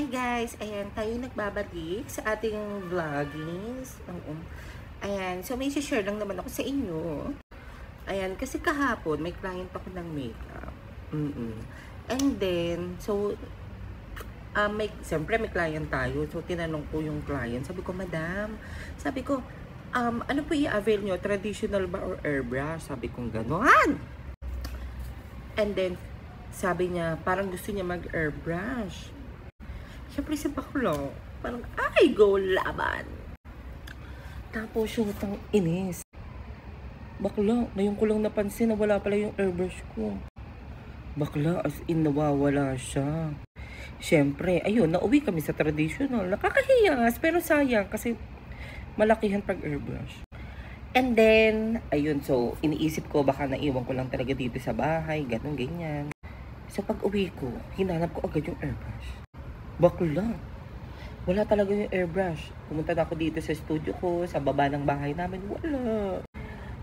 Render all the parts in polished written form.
Hi guys! Ayan, tayo nagbabalik sa ating vloggings. Ayan, so may share lang naman ako sa inyo. Ayan, kasi kahapon may client ako ng makeup. And then, so, siyempre may client tayo. So, tinanong ko yung client. Sabi ko, madam, ano po i-avail nyo? Traditional ba or airbrush? Sabi ko, gano'n. And then, sabi niya, parang gusto niya mag-airbrush. Siyempre si bakla, parang, ay, go laban. Tapos shootang inis. Bakla, ngayon ko lang napansin na wala pala yung airbrush ko. Bakla, as in, nawawala siya. Siyempre, ayun, nauwi kami sa traditional. Nakakahiyangas, pero sayang kasi malakihan pag airbrush. And then, ayun, so, iniisip ko, baka naiwan ko lang talaga dito sa bahay, ganun, ganyan. So, pag uwi ko, hinanap ko agad yung airbrush. Bakla. Wala talaga yung airbrush. Pumunta na ako dito sa studio ko, sa baba ng bahay namin, wala.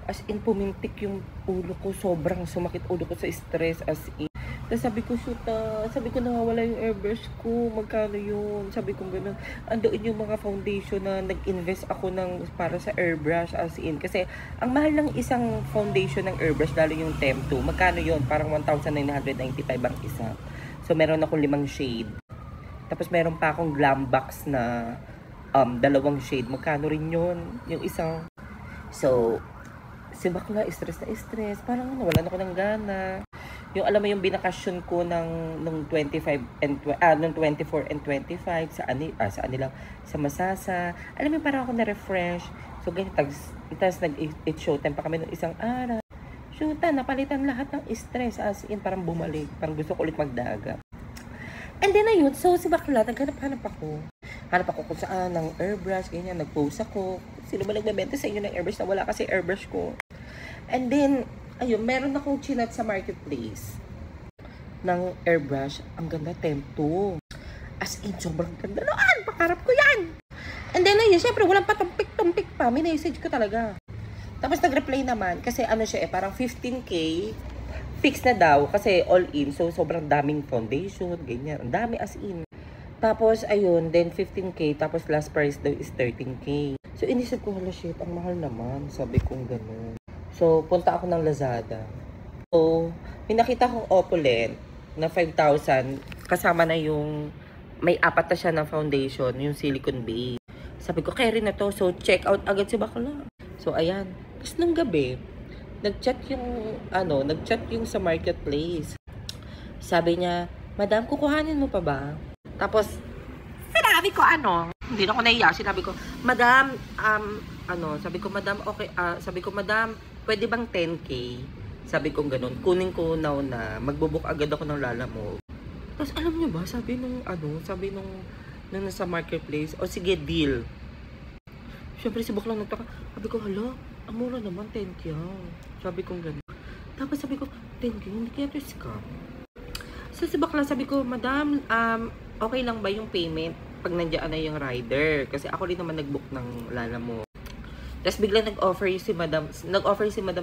As in, pumintik yung ulo ko. Sobrang sumakit ulo ko sa stress, as in. Tapos sabi ko nawawala yung airbrush ko. Magkano yun? Sabi ko gano'n. Andoon yung mga foundation na nag-invest ako para sa airbrush, as in. Kasi, ang mahal ng isang foundation ng airbrush, lalo yung Temp 2. Magkano yun? Parang 1,995 ang isa. So, meron akong 5 shade. Tapos meron pa akong glam box na 2 shade. Magkano rin yun? Yung isang. So, si bakla, stress na stress. Parang nawalan ako ng gana. Yung alam mo yung binakasyon ko nung 24 and 25 sa Masasa. Alam mo parang ako na-refresh. So, ganyan, tapos nag-showtime pa kami ng isang araw. Shoota, napalitan lahat ng stress. As in, parang bumalik. Parang gusto ko ulit magdaga. And then ayun, so si bakla, naghanap ako. Hanap ako kung saan ng airbrush, ganyan, nag-post ako. Sino ba nagbebenta sa inyo ng airbrush na wala kasi airbrush ko? And then, ayun, meron akong chinat sa marketplace ng airbrush. Ang ganda, Temp 2. As in, sobrang ganda noon. Pakarap ko yan. And then ayun, syempre, walang patumpik-tumpik pa. Minessage ko talaga. Tapos nag-reply naman, kasi ano siya parang 15K. Fix na daw kasi all in. So, sobrang daming foundation, ganyan. Ang dami as in. Tapos, ayun, then 15K. Tapos, last price daw is 13K. So, inisip ko, hala shit, ang mahal naman. Sabi kong gano'n. So, punta ako ng Lazada. So, may nakita kong opulent na 5,000. Kasama na yung, may 4 na siya na foundation, yung silicone base. Sabi ko, kaya rin na to. So, check out agad si bakla. So, ayan. Tapos, nung gabi, nag-chat yung sa marketplace. Sabi niya, madam, kukuhanin mo pa ba? Tapos, sinabi ko hindi na ako nahiya. Sinabi ko, madam, okay, sabi ko, madam, pwede bang 10K? Sabi ko ganun, kunin ko now na, magbubuk agad ako ng Lalamove. Tapos, alam niyo ba, sabi nung nasa marketplace, o sige, deal. Siyempre, si bakla nagtaka. Sabi ko, hala, ang mura naman, 10K. Sabi ko gano'n. Tapos sabi ko, 10K, hindi kaya ito scam. So si bakla, sabi ko, madam, okay lang ba yung payment pag nandiyan na yung rider? Kasi ako rin naman nag-book ng Lalamove. Tapos biglang nag-offer si madam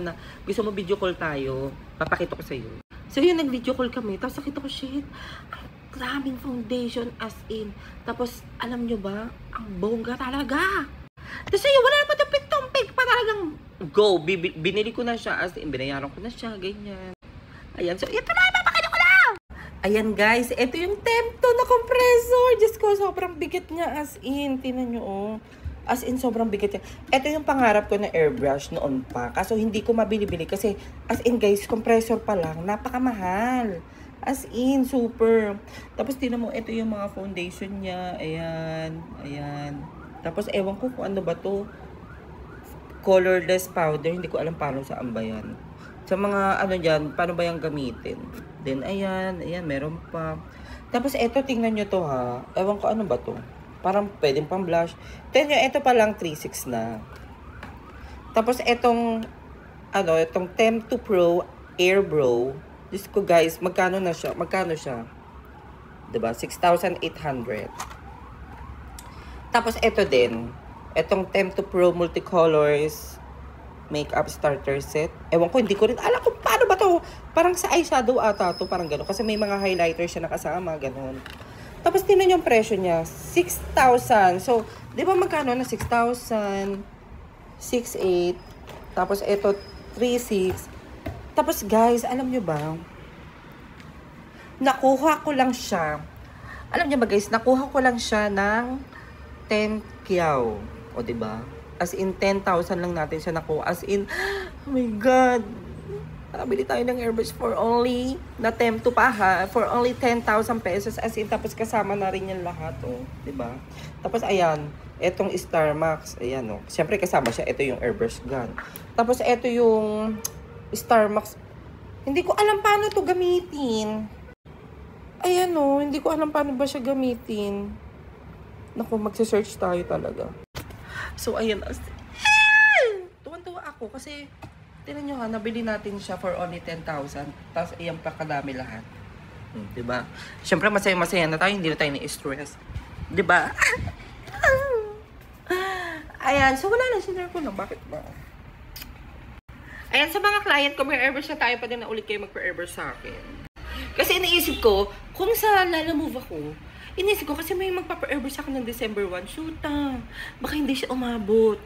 na gusto mo video call tayo, papakita ko sa'yo. So yun, nag-video call kami. Tapos nakita ko, shit, ang daming foundation as in. Tapos, alam nyo ba, ang bongga talaga. Tapos ayun, wala naman tumpik-tumpik pa talagang go. Binili ko na siya, as in, binayaran ko na siya, ganyan. Ayan, so ito na, ipapakita ko na! Ayan guys, ito yung Temp 2 na compressor. Diyos ko, sobrang bigat niya, as in. Tingnan nyo, oh. As in, sobrang bigat niya. Ito yung pangarap ko na airbrush noon pa. Kaso hindi ko mabili-bili kasi, as in guys, compressor pa lang, napakamahal. As in, super. Tapos tingnan mo, ito yung mga foundation niya. Ayan, ayan. Tapos, ewan ko kung ano ba to. Colorless powder. Hindi ko alam paano saan ba yan. Sa mga dyan, paano ba yung gamitin. Then, ayan, meron pa. Tapos, eto, tingnan nyo to ha. Ewan ko ano ba to. Parang pwedeng pang blush. Tingnan nyo, eto pa lang 3.6 na. Tapos, itong Temp 2 Pro Air Brow. Diyos ko guys, magkano siya? Diba? 6,800. Tapos, ito din. Itong Temp 2 Pro Multicolors Makeup Starter Set. Ewan ko, hindi ko rin alam kung paano ba to. Parang sa eyeshadow ata to, parang gano'n. Kasi may mga highlighter siya nakasama, gano'n. Tapos, tingnan yung presyo niya. 6,000. So, di ba magkano na 6,000? 6,800. Tapos, ito, 3,600. Tapos, guys, alam nyo ba? Nakuha ko lang siya. Alam nyo ba, guys? Nakuha ko lang siya ng 10 kyaw. O, di ba? As in, 10,000 lang natin siya nakuha. As in, oh my God. Nakabili tayo ng airbrush for only, na-tempt to pa ha, for only 10,000 pesos. As in, tapos kasama na rin yung lahat, oh. Diba? Tapos, ayan, etong Star Max. Ayan, oh. Siyempre, kasama siya. Ito yung airbrush gun. Tapos, ito yung Star Max. Hindi ko alam paano to gamitin. Ayan, oh. Hindi ko alam paano ba siya gamitin. Naku, magsa-search tayo talaga. So, ayan. Tuwan-tuwa ako kasi tinan nyo ha, nabili natin siya for only 10,000. Tapos, ayan pa kadami lahat. Diba? Siyempre, masaya-masaya na tayo. Hindi na tayo na-stress. Diba? Ayan. So, wala na. Sinare ko lang. Bakit ba? Ayan, sa mga client ko, may airbrush na tayo pa din na ulit kayo magpa-airbrush sa akin. Kasi iniisip ko, kung sa Lalamove ako, iniisip ko kasi may magpapa-airbrush sa akin ng December 1. Shoot baka hindi siya umabot.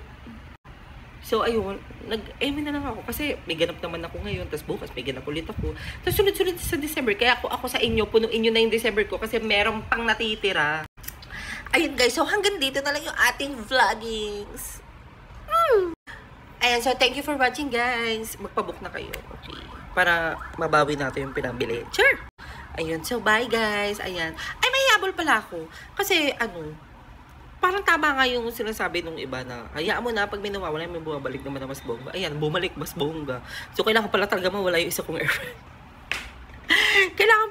So, ayun, nag-aim na lang ako kasi may ganap naman ako ngayon, tapos bukas may ganap ulit ako. Tapos sunod-sunod sa December, kaya ako sa inyo, punuin nyo na yung December ko kasi meron pang natitira. Ayun guys, so hanggang dito na lang yung ating vloggings. Ayan, so thank you for watching guys. Magpabook na kayo, okay? Para mabawi natin yung pinabili. Sure! Ayun, so bye guys. Ayan. Ay, may habol pala ako. Kasi, parang tama nga yung sinasabi nung iba na hayaan mo na pag may nawawala, may bumabalik naman na mas bongga. Ayan, bumalik mas bongga. So, kailangan pala talaga mawala yung isa kong airbrush. kailangan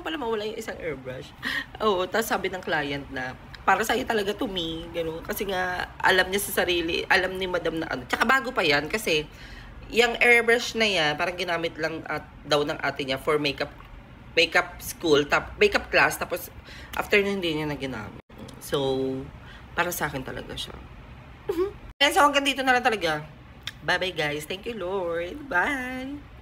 pala mawala yung isang airbrush. Oo, tapos sabi ng client na para sa'yo talaga to me. Gano'n. Kasi nga, alam niya sa sarili, alam ni madam na Tsaka bago pa yan kasi yung airbrush na yan, parang ginamit lang daw ng ate niya for makeup school, makeup class, tapos after nun hindi niya na ginamit. So, para sa akin talaga siya. And so, hanggang dito na lang talaga. Bye-bye guys. Thank you, Lord. Bye!